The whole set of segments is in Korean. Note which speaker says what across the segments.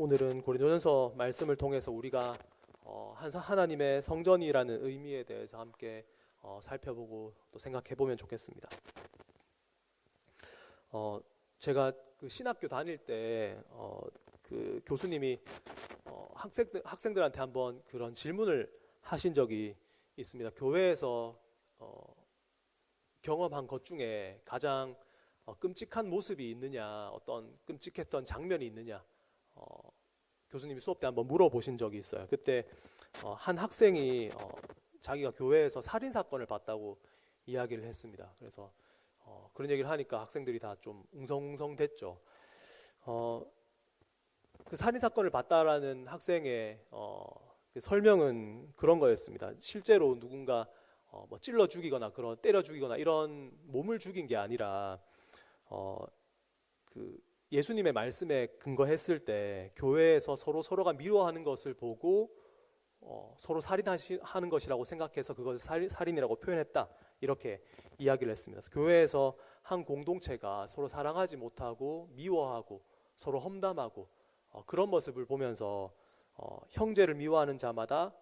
Speaker 1: 오늘은 고린도전서 말씀을 통해서 우리가 하나님의 성전이라는 의미에 대해서 함께 살펴보고 또 생각해 보면 좋겠습니다. 제가 그 신학교 다닐 때 그 교수님이 학생들한테 한번 그런 질문을 하신 적이 있습니다. 교회에서 경험한 것 중에 가장 끔찍한 모습이 있느냐, 어떤 끔찍했던 장면이 있느냐, 교수님이 수업 때 한번 물어보신 적이 있어요. 그때 한 학생이 자기가 교회에서 살인 사건을 봤다고 이야기를 했습니다. 그래서 그런 얘기를 하니까 학생들이 다 좀 웅성웅성 됐죠. 그 살인 사건을 봤다라는 학생의 그 설명은 그런 거였습니다. 실제로 누군가 뭐 찔러 죽이거나 때려 죽이거나 이런 몸을 죽인 게 아니라 그 예수님의 말씀에 근거했을 때 교회에서 서로가 미워하는 것을 보고 서로 살인하는 것이라고 생각해서 그것을 살인이라고 표현했다, 이렇게 이야기를 했습니다. 교회에서 한 공동체가 서로 사랑하지 못하고 미워하고 서로 험담하고 그런 모습을 보면서 형제를 미워하는 자마다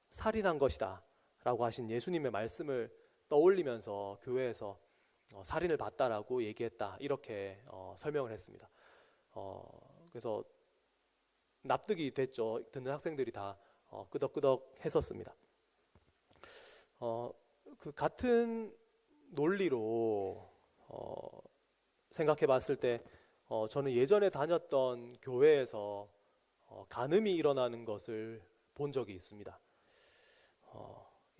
Speaker 1: 살인한 것이다 라고 하신 예수님의 말씀을 떠올리면서 교회에서 살인을 봤다라고 얘기했다, 이렇게 설명을 했습니다. 그래서 납득이 됐죠. 듣는 학생들이 다 끄덕끄덕 했었습니다. 그 같은 논리로 생각해 봤을 때 저는 예전에 다녔던 교회에서 간음이 일어나는 것을 본 적이 있습니다.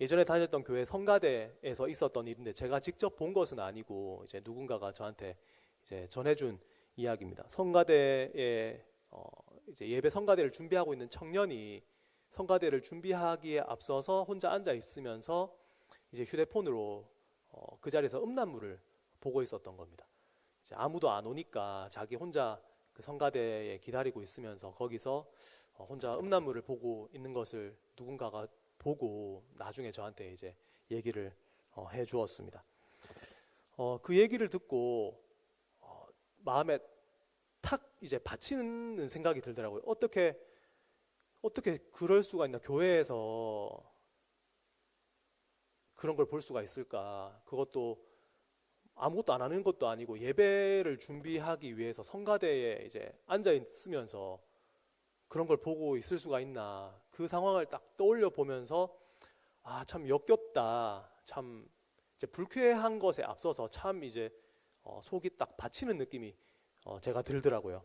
Speaker 1: 예전에 다녔던 교회 성가대에서 있었던 일인데 제가 직접 본 것은 아니고 이제 누군가가 저한테 이제 전해준 이야기입니다. 성가대에 이제 예배 성가대를 준비하고 있는 청년이 성가대를 준비하기에 앞서서 혼자 앉아 있으면서 이제 휴대폰으로 그 자리에서 음란물을 보고 있었던 겁니다. 이제 아무도 안 오니까 자기 혼자 그 성가대에 기다리고 있으면서 거기서 혼자 음란물을 보고 있는 것을 누군가가 보고 나중에 저한테 이제 얘기를 해 주었습니다. 그 얘기를 듣고 마음에 탁 이제 받치는 생각이 들더라고요. 어떻게 그럴 수가 있나? 교회에서 그런 걸 볼 수가 있을까? 그것도 아무것도 안 하는 것도 아니고 예배를 준비하기 위해서 성가대에 이제 앉아 있으면서 그런 걸 보고 있을 수가 있나? 그 상황을 딱 떠올려 보면서 참 역겹다. 참 이제 불쾌한 것에 앞서서 참 이제 속이 딱 받치는 느낌이 제가 들더라고요.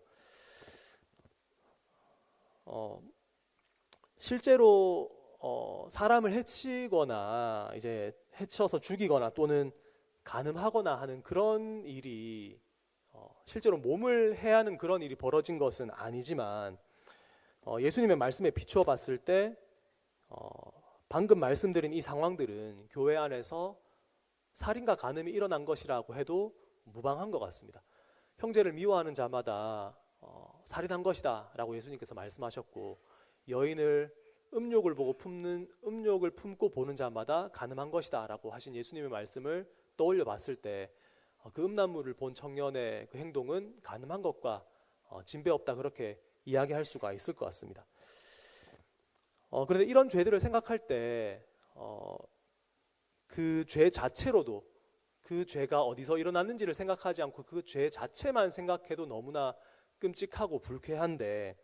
Speaker 1: 실제로 사람을 해치거나 이제 해쳐서 죽이거나 또는 간음하거나 하는 그런 일이 실제로 몸을 해하는 그런 일이 벌어진 것은 아니지만 예수님의 말씀에 비추어 봤을 때 방금 말씀드린 이 상황들은 교회 안에서 살인과 간음이 일어난 것이라고 해도 무방한 것 같습니다. 형제를 미워하는 자마다 살인한 것이다 라고 예수님께서 말씀하셨고, 여인을 음욕을 품고 보는 자마다 간음한 것이다 라고 하신 예수님의 말씀을 떠올려 봤을 때 그 음란물을 본 청년의 그 행동은 간음한 것과 진배 없다, 그렇게 이야기할 수가 있을 것 같습니다. 그런데 이런 죄들을 생각할 때 그 죄 자체로도 그 죄가 어디서 일어났는지를 생각하지 않고 그 죄 자체만 생각해도 너무나 끔찍하고 불쾌한데,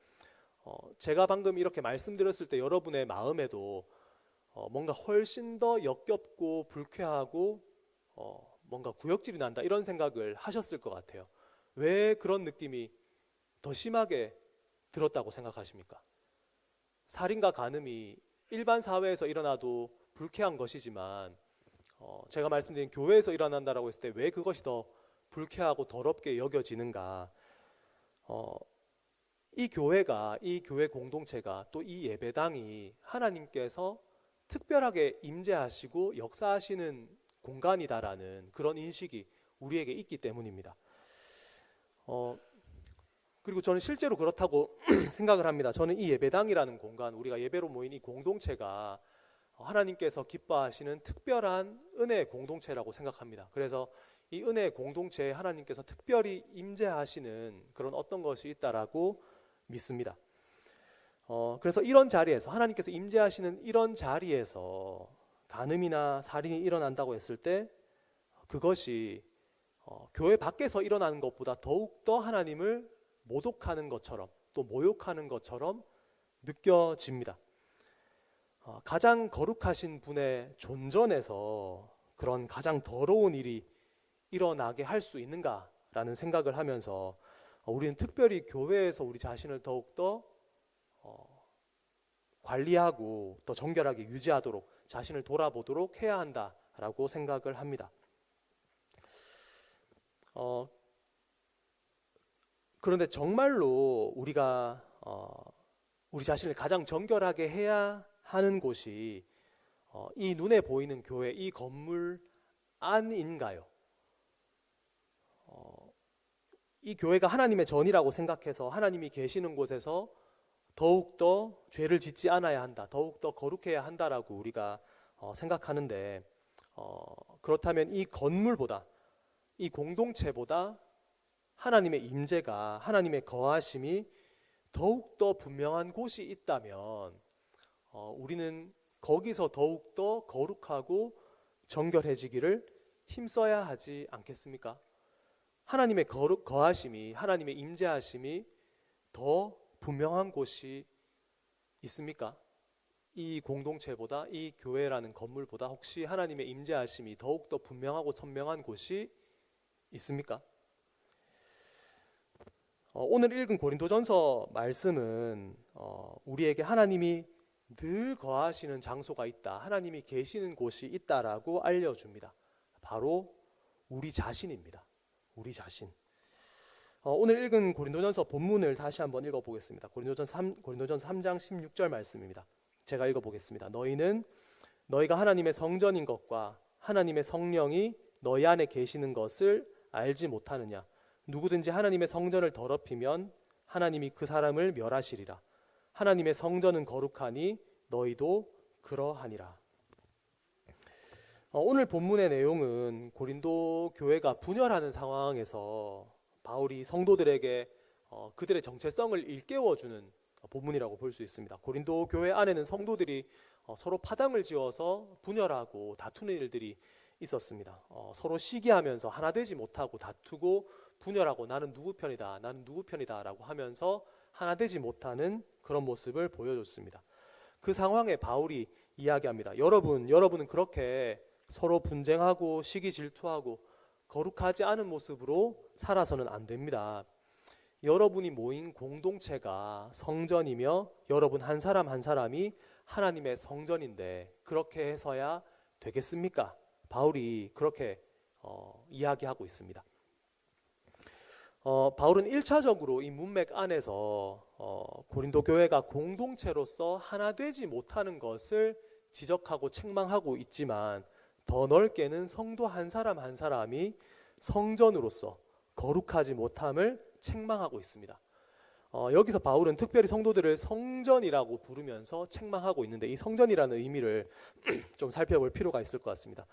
Speaker 1: 제가 방금 이렇게 말씀드렸을 때 여러분의 마음에도 뭔가 훨씬 더 역겹고 불쾌하고 뭔가 구역질이 난다, 이런 생각을 하셨을 것 같아요. 왜 그런 느낌이 더 심하게 들었다고 생각하십니까? 살인과 간음이 일반 사회에서 일어나도 불쾌한 것이지만 제가 말씀드린 교회에서 일어난다라고 했을 때 왜 그것이 더 불쾌하고 더럽게 여겨지는가? 이 교회가, 이 교회 공동체가, 또 이 예배당이 하나님께서 특별하게 임재하시고 역사하시는 공간이다라는 그런 인식이 우리에게 있기 때문입니다. 그리고 저는 실제로 그렇다고 생각을 합니다. 저는 이 예배당이라는 공간, 우리가 예배로 모인 이 공동체가 하나님께서 기뻐하시는 특별한 은혜의 공동체라고 생각합니다. 그래서 이 은혜의 공동체에 하나님께서 특별히 임재하시는 그런 어떤 것이 있다라고 믿습니다. 그래서 이런 자리에서 하나님께서 임재하시는 이런 자리에서 간음이나 살인이 일어난다고 했을 때 그것이 교회 밖에서 일어나는 것보다 더욱더 하나님을 모독하는 것처럼 또 모욕하는 것처럼 느껴집니다. 가장 거룩하신 분의 존전에서 그런 가장 더러운 일이 일어나게 할 수 있는가라는 생각을 하면서 우리는 특별히 교회에서 우리 자신을 더욱더 관리하고 더 정결하게 유지하도록 자신을 돌아보도록 해야 한다라고 생각을 합니다. 그런데 정말로 우리가 우리 자신을 가장 정결하게 해야 하는 곳이 이 눈에 보이는 교회, 이 건물 안인가요? 이 교회가 하나님의 전이라고 생각해서 하나님이 계시는 곳에서 더욱더 죄를 짓지 않아야 한다, 더욱더 거룩해야 한다라고 우리가 생각하는데 그렇다면 이 건물보다, 이 공동체보다 하나님의 임재가, 하나님의 거하심이 더욱더 분명한 곳이 있다면 우리는 거기서 더욱더 거룩하고 정결해지기를 힘써야 하지 않겠습니까? 하나님의 거하심이, 하나님의 임재하심이 더 분명한 곳이 있습니까? 이 공동체보다, 이 교회라는 건물보다 혹시 하나님의 임재하심이 더욱더 분명하고 선명한 곳이 있습니까? 오늘 읽은 고린도전서 말씀은 우리에게 하나님이 늘 거하시는 장소가 있다, 하나님이 계시는 곳이 있다라고 알려줍니다. 바로 우리 자신입니다. 우리 자신. 오늘 읽은 고린도전서 본문을 다시 한번 읽어보겠습니다. 고린도전서 3장 16절 말씀입니다. 제가 읽어보겠습니다. 너희는 너희가 하나님의 성전인 것과 하나님의 성령이 너희 안에 계시는 것을 알지 못하느냐? 누구든지 하나님의 성전을 더럽히면 하나님이 그 사람을 멸하시리라. 하나님의 성전은 거룩하니 너희도 그러하니라. 오늘 본문의 내용은 고린도 교회가 분열하는 상황에서 바울이 성도들에게 그들의 정체성을 일깨워주는 본문이라고 볼 수 있습니다. 고린도 교회 안에는 성도들이 서로 파당을 지어서 분열하고 다투는 일들이 있었습니다. 서로 시기하면서 하나 되지 못하고 다투고 분열하고 나는 누구 편이다, 나는 누구 편이다 라고 하면서 하나 되지 못하는 그런 모습을 보여줬습니다. 그 상황에 바울이 이야기합니다. 여러분은 그렇게 서로 분쟁하고 시기 질투하고 거룩하지 않은 모습으로 살아서는 안 됩니다. 여러분이 모인 공동체가 성전이며 여러분 한 사람 한 사람이 하나님의 성전인데 그렇게 해서야 되겠습니까? 바울이 그렇게 이야기하고 있습니다. 바울은 1차적으로 이 문맥 안에서 고린도 교회가 공동체로서 하나 되지 못하는 것을 지적하고 책망하고 있지만 더 넓게는 성도 한 사람 한 사람이 성전으로서 거룩하지 못함을 책망하고 있습니다. 여기서 바울은 특별히 성도들을 성전이라고 부르면서 책망하고 있는데 이 성전이라는 의미를 좀 살펴볼 필요가 있을 것 같습니다.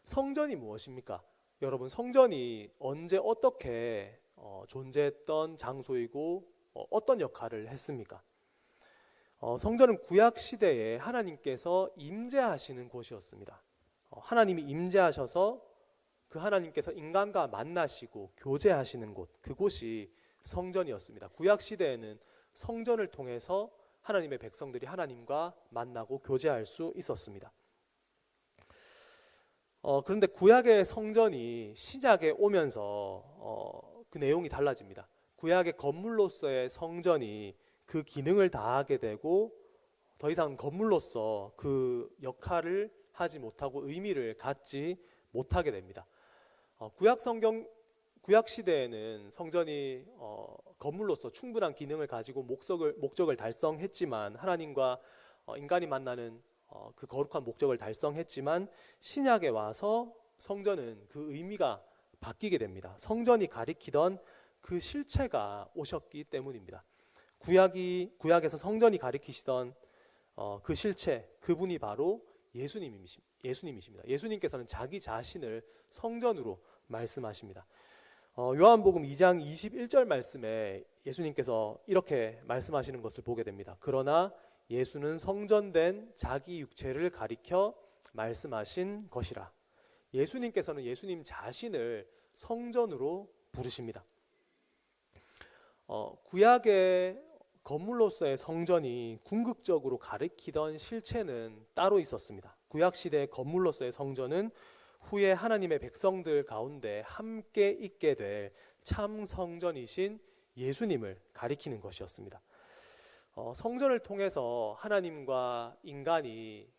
Speaker 1: 성전이 무엇입니까? 여러분, 성전이 언제 어떻게 존재했던 장소이고 어떤 역할을 했습니까? 성전은 구약 시대에 하나님께서 임재하시는 곳이었습니다. 하나님이 임재하셔서 그 하나님께서 인간과 만나시고 교제하시는 곳, 그곳이 성전이었습니다. 구약 시대에는 성전을 통해서 하나님의 백성들이 하나님과 만나고 교제할 수 있었습니다. 그런데 구약의 성전이 신약에 오면서 그 내용이 달라집니다. 구약의 건물로서의 성전이 그 기능을 다하게 되고 더 이상 건물로서 그 역할을 하지 못하고 의미를 갖지 못하게 됩니다. 구약 시대에는 성전이 건물로서 충분한 기능을 가지고 목적을 달성했지만 하나님과 인간이 만나는 그 거룩한 목적을 달성했지만 신약에 와서 성전은 그 의미가 바뀌게 됩니다. 성전이 가리키던 그 실체가 오셨기 때문입니다. 구약에서 성전이 가리키시던 그 실체, 그분이 바로 예수님이십니다. 예수님께서는 자기 자신을 성전으로 말씀하십니다. 요한복음 2장 21절 말씀에 예수님께서 이렇게 말씀하시는 것을 보게 됩니다. 그러나 예수는 성전된 자기 육체를 가리켜 말씀하신 것이라. 예수님께서는 예수님 자신을 성전으로 부르십니다. 구약의 건물로서의 성전이 궁극적으로 가리키던 실체는 따로 있었습니다. 구약시대의 건물로서의 성전은 후에 하나님의 백성들 가운데 함께 있게 될 참 성전이신 예수님을 가리키는 것이었습니다. 성전을 통해서 하나님과 인간이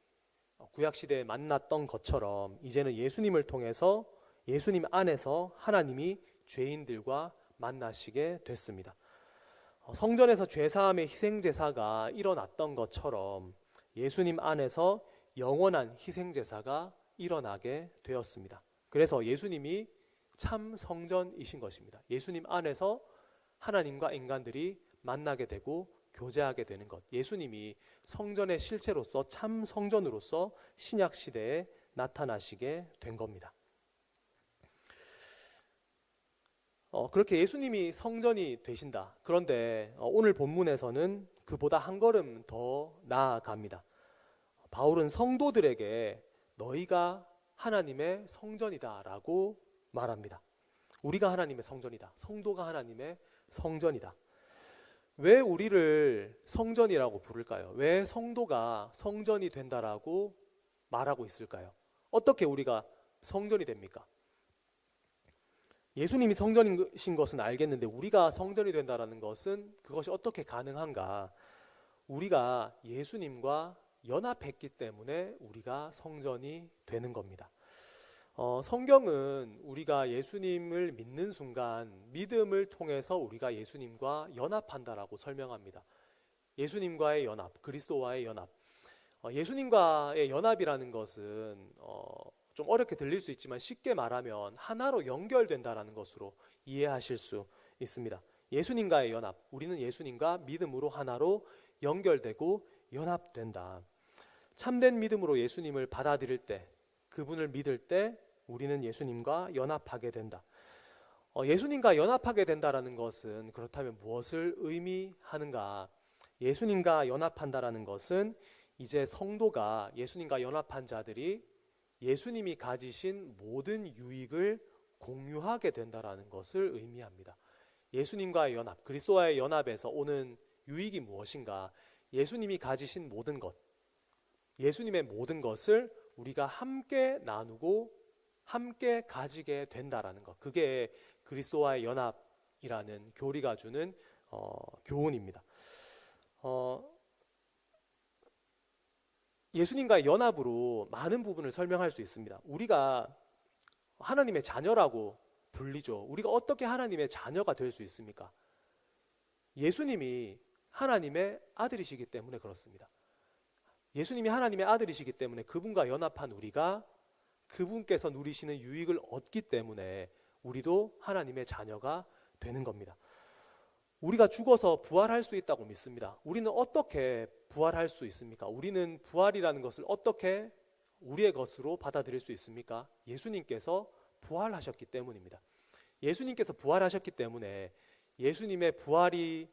Speaker 1: 구약시대에 만났던 것처럼 이제는 예수님을 통해서 예수님 안에서 하나님이 죄인들과 만나시게 됐습니다. 성전에서 죄사함의 희생제사가 일어났던 것처럼 예수님 안에서 영원한 희생제사가 일어나게 되었습니다. 그래서 예수님이 참 성전이신 것입니다. 예수님 안에서 하나님과 인간들이 만나게 되고 교제하게 되는 것. 예수님이 성전의 실체로서 참 성전으로서 신약 시대에 나타나시게 된 겁니다. 그렇게 예수님이 성전이 되신다. 그런데 오늘 본문에서는 그보다 한 걸음 더 나아갑니다. 바울은 성도들에게 너희가 하나님의 성전이다 라고 말합니다. 우리가 하나님의 성전이다. 성도가 하나님의 성전이다. 왜 우리를 성전이라고 부를까요? 왜 성도가 성전이 된다라고 말하고 있을까요? 어떻게 우리가 성전이 됩니까? 예수님이 성전이신 것은 알겠는데 우리가 성전이 된다라는 것은 그것이 어떻게 가능한가? 우리가 예수님과 연합했기 때문에 우리가 성전이 되는 겁니다. 성경은 우리가 예수님을 믿는 순간 믿음을 통해서 우리가 예수님과 연합한다라고 설명합니다. 예수님과의 연합, 그리스도와의 연합. 예수님과의 연합이라는 것은 좀 어렵게 들릴 수 있지만 쉽게 말하면 하나로 연결된다라는 것으로 이해하실 수 있습니다. 예수님과의 연합, 우리는 예수님과 믿음으로 하나로 연결되고 연합된다. 참된 믿음으로 예수님을 받아들일 때, 그분을 믿을 때 우리는 예수님과 연합하게 된다. 예수님과 연합하게 된다라는 것은 그렇다면 무엇을 의미하는가? 예수님과 연합한다라는 것은 이제 성도가 예수님과 연합한 자들이 예수님이 가지신 모든 유익을 공유하게 된다라는 것을 의미합니다. 예수님과의 연합, 그리스도와의 연합에서 오는 유익이 무엇인가? 예수님이 가지신 모든 것, 예수님의 모든 것을 우리가 함께 나누고 함께 가지게 된다라는 것. 그게 그리스도와의 연합이라는 교리가 주는 교훈입니다. 예수님과의 연합으로 많은 부분을 설명할 수 있습니다. 우리가 하나님의 자녀라고 불리죠. 우리가 어떻게 하나님의 자녀가 될 수 있습니까? 예수님이 하나님의 아들이시기 때문에 그렇습니다. 예수님이 하나님의 아들이시기 때문에 그분과 연합한 우리가 그분께서 누리시는 유익을 얻기 때문에 우리도 하나님의 자녀가 되는 겁니다. 우리가 죽어서 부활할 수 있다고 믿습니다. 우리는 어떻게 부활할 수 있습니까? 우리는 부활이라는 것을 어떻게 우리의 것으로 받아들일 수 있습니까? 예수님께서 부활하셨기 때문입니다. 예수님께서 부활하셨기 때문에 예수님의 부활이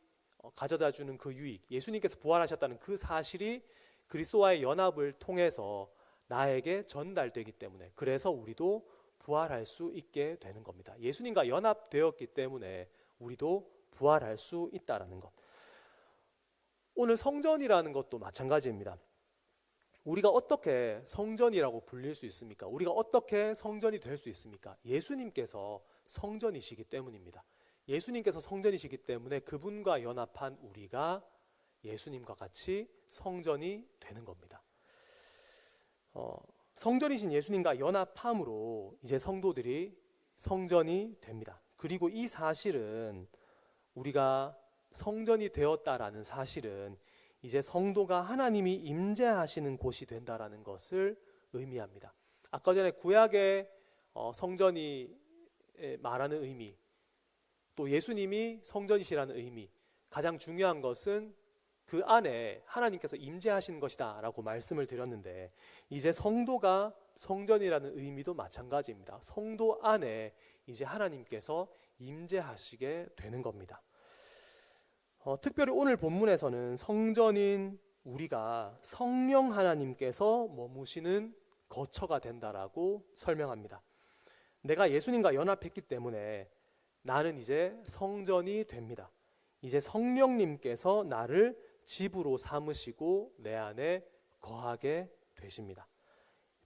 Speaker 1: 가져다주는 그 유익, 예수님께서 부활하셨다는 그 사실이 그리스도와의 연합을 통해서 나에게 전달되기 때문에, 그래서 우리도 부활할 수 있게 되는 겁니다. 예수님과 연합되었기 때문에 우리도 부활할 수 있다는 것. 오늘 성전이라는 것도 마찬가지입니다. 우리가 어떻게 성전이라고 불릴 수 있습니까? 우리가 어떻게 성전이 될 수 있습니까? 예수님께서 성전이시기 때문입니다. 예수님께서 성전이시기 때문에 그분과 연합한 우리가 예수님과 같이 성전이 되는 겁니다. 성전이신 예수님과 연합함으로 이제 성도들이 성전이 됩니다. 그리고 이 사실은, 우리가 성전이 되었다라는 사실은 이제 성도가 하나님이 임재하시는 곳이 된다라는 것을 의미합니다. 아까 전에 구약의 성전이 말하는 의미, 또 예수님이 성전이시라는 의미, 가장 중요한 것은 그 안에 하나님께서 임재하시는 것이다 라고 말씀을 드렸는데, 이제 성도가 성전이라는 의미도 마찬가지입니다. 성도 안에 이제 하나님께서 임재하시게 되는 겁니다. 특별히 오늘 본문에서는 성전인 우리가 성령 하나님께서 머무시는 거처가 된다라고 설명합니다. 내가 예수님과 연합했기 때문에 나는 이제 성전이 됩니다. 이제 성령님께서 나를 집으로 삼으시고 내 안에 거하게 되십니다.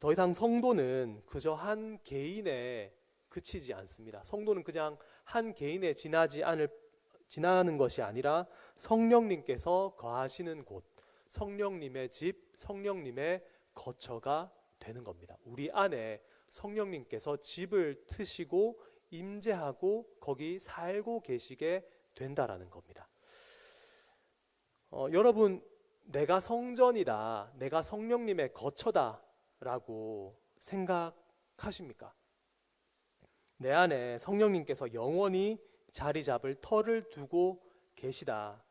Speaker 1: 더 이상 성도는 그저 한 개인에 그치지 않습니다. 성도는 그냥 한 개인에 지나는 것이 아니라 성령님께서 거하시는 곳, 성령님의 집, 성령님의 거처가 되는 겁니다. 우리 안에 성령님께서 집을 트시고 임재하고 거기 살고 계시게 된다라는 겁니다. 여러분, 내가 성전이다, 내가 성령님의 거처다 라고 생각하십니까? 내 안에 성령님께서 영원히 자리 잡을 터를 두고 계시다,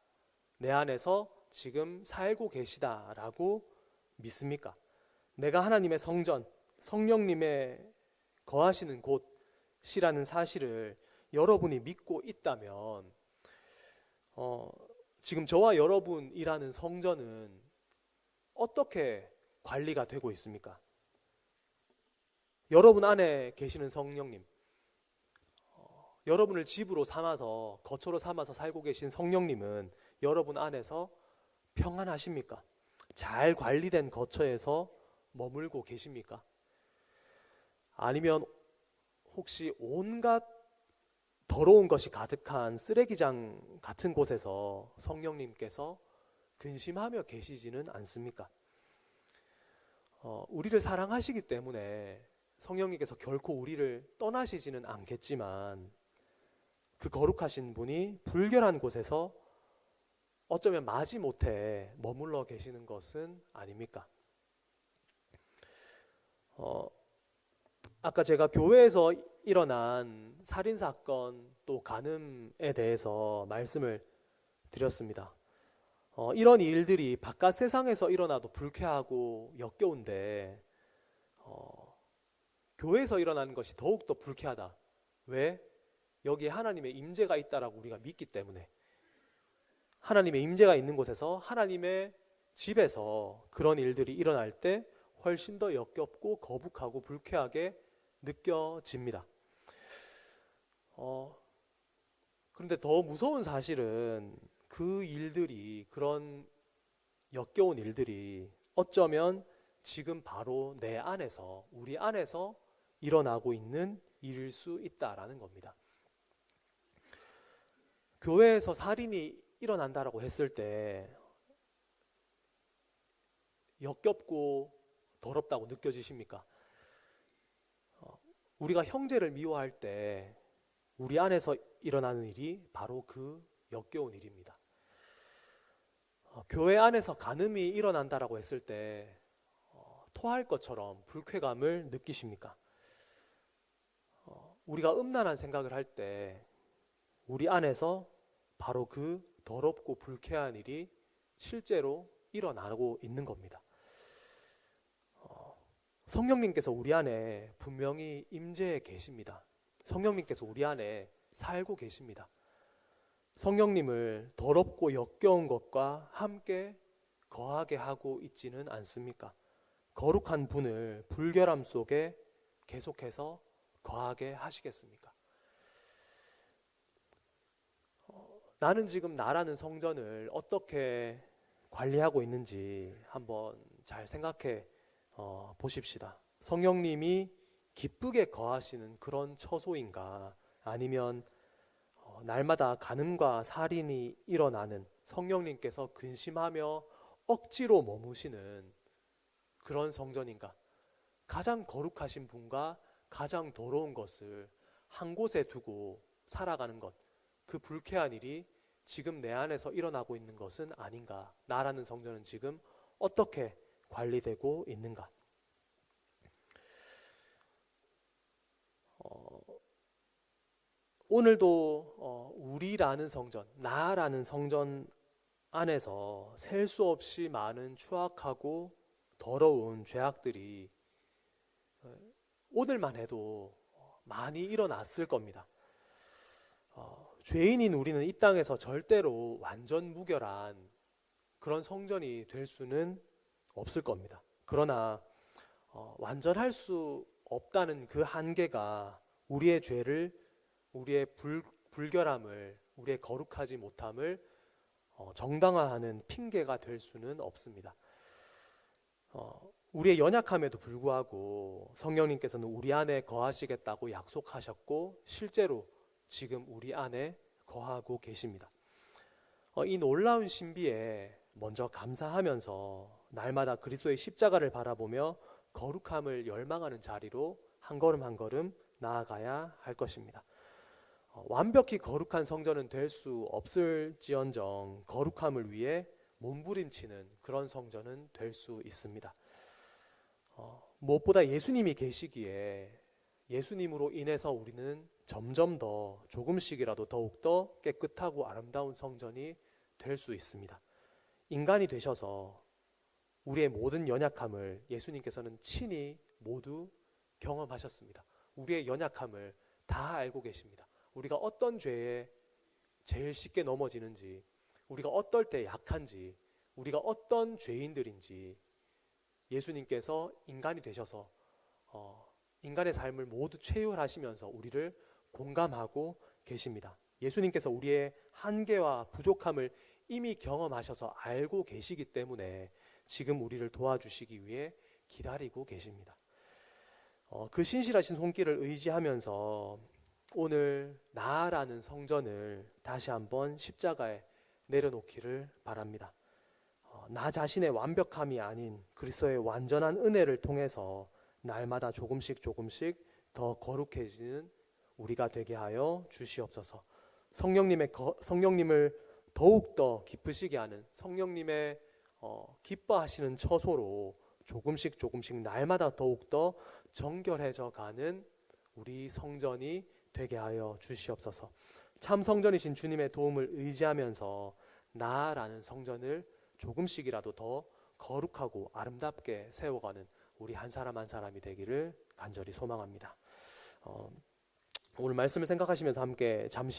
Speaker 1: 내 안에서 지금 살고 계시다 라고 믿습니까? 내가 하나님의 성전, 성령님의 거하시는 곳이라는 사실을 여러분이 믿고 있다면 지금 저와 여러분이라는 성전은 어떻게 관리가 되고 있습니까? 여러분 안에 계시는 성령님, 여러분을 집으로 삼아서 거처로 삼아서 살고 계신 성령님은 여러분 안에서 평안하십니까? 잘 관리된 거처에서 머물고 계십니까? 아니면 혹시 온갖 더러운 것이 가득한 쓰레기장 같은 곳에서 성령님께서 근심하며 계시지는 않습니까? 우리를 사랑하시기 때문에 성령님께서 결코 우리를 떠나시지는 않겠지만 그 거룩하신 분이 불결한 곳에서 어쩌면 마지못해 머물러 계시는 것은 아닙니까? 아까 제가 교회에서 일어난 살인사건 또 간음에 대해서 말씀을 드렸습니다. 이런 일들이 바깥 세상에서 일어나도 불쾌하고 역겨운데 교회에서 일어나는 것이 더욱더 불쾌하다. 왜? 여기에 하나님의 임재가 있다라고 우리가 믿기 때문에, 하나님의 임재가 있는 곳에서, 하나님의 집에서 그런 일들이 일어날 때 훨씬 더 역겹고 거북하고 불쾌하게 느껴집니다. 그런데 더 무서운 사실은 그 일들이, 그런 역겨운 일들이 어쩌면 지금 바로 내 안에서, 우리 안에서 일어나고 있는 일일 수 있다라는 겁니다. 교회에서 살인이 일어난다라고 했을 때 역겹고 더럽다고 느껴지십니까? 우리가 형제를 미워할 때 우리 안에서 일어나는 일이 바로 그 역겨운 일입니다. 교회 안에서 간음이 일어난다라고 했을 때 토할 것처럼 불쾌감을 느끼십니까? 우리가 음란한 생각을 할 때 우리 안에서 바로 그 더럽고 불쾌한 일이 실제로 일어나고 있는 겁니다. 성령님께서 우리 안에 분명히 임재해 계십니다. 성령님께서 우리 안에 살고 계십니다. 성령님을 더럽고 역겨운 것과 함께 거하게 하고 있지는 않습니까? 거룩한 분을 불결함 속에 계속해서 거하게 하시겠습니까? 나는 지금 나라는 성전을 어떻게 관리하고 있는지 한번 잘 생각해 보십시다. 성령님이 기쁘게 거하시는 그런 처소인가, 아니면 날마다 간음과 살인이 일어나는, 성령님께서 근심하며 억지로 머무시는 그런 성전인가? 가장 거룩하신 분과 가장 더러운 것을 한 곳에 두고 살아가는 것, 그 불쾌한 일이 지금 내 안에서 일어나고 있는 것은 아닌가? 나라는 성전은 지금 어떻게 관리되고 있는가? 오늘도 우리라는 성전, 나라는 성전 안에서 셀 수 없이 많은 추악하고 더러운 죄악들이 오늘만 해도 많이 일어났을 겁니다. 죄인인 우리는 이 땅에서 절대로 완전 무결한 그런 성전이 될 수는 없을 겁니다. 그러나 완전할 수 없다는 그 한계가 우리의 죄를, 우리의 불결함을, 우리의 거룩하지 못함을 정당화하는 핑계가 될 수는 없습니다. 우리의 연약함에도 불구하고 성령님께서는 우리 안에 거하시겠다고 약속하셨고 실제로 지금 우리 안에 거하고 계십니다. 이 놀라운 신비에 먼저 감사하면서 날마다 그리스도의 십자가를 바라보며 거룩함을 열망하는 자리로 한 걸음 한 걸음 나아가야 할 것입니다. 완벽히 거룩한 성전은 될 수 없을지언정 거룩함을 위해 몸부림치는 그런 성전은 될 수 있습니다. 무엇보다 예수님이 계시기에 예수님으로 인해서 우리는 점점 더 조금씩이라도 더욱더 깨끗하고 아름다운 성전이 될 수 있습니다. 인간이 되셔서 우리의 모든 연약함을 예수님께서는 친히 모두 경험하셨습니다. 우리의 연약함을 다 알고 계십니다. 우리가 어떤 죄에 제일 쉽게 넘어지는지, 우리가 어떨 때 약한지, 우리가 어떤 죄인들인지 예수님께서 인간이 되셔서 인간의 삶을 모두 체휼하시면서 우리를 공감하고 계십니다. 예수님께서 우리의 한계와 부족함을 이미 경험하셔서 알고 계시기 때문에 지금 우리를 도와주시기 위해 기다리고 계십니다. 그 신실하신 손길을 의지하면서 오늘 나라는 성전을 다시 한번 십자가에 내려놓기를 바랍니다. 나 자신의 완벽함이 아닌 그리스도의 완전한 은혜를 통해서 날마다 조금씩 더 거룩해지는 우리가 되게 하여 주시옵소서. 성령님을 더욱더 기쁘시게 하는 성령님의 기뻐하시는 처소로 조금씩 날마다 더욱더 정결해져 가는 우리 성전이 되게 하여 주시옵소서. 참 성전이신 주님의 도움을 의지하면서 나라는 성전을 조금씩이라도 더 거룩하고 아름답게 세워가는 우리 한 사람 한 사람이 되기를 간절히 소망합니다. 오늘 말씀을 생각하시면서 함께 잠시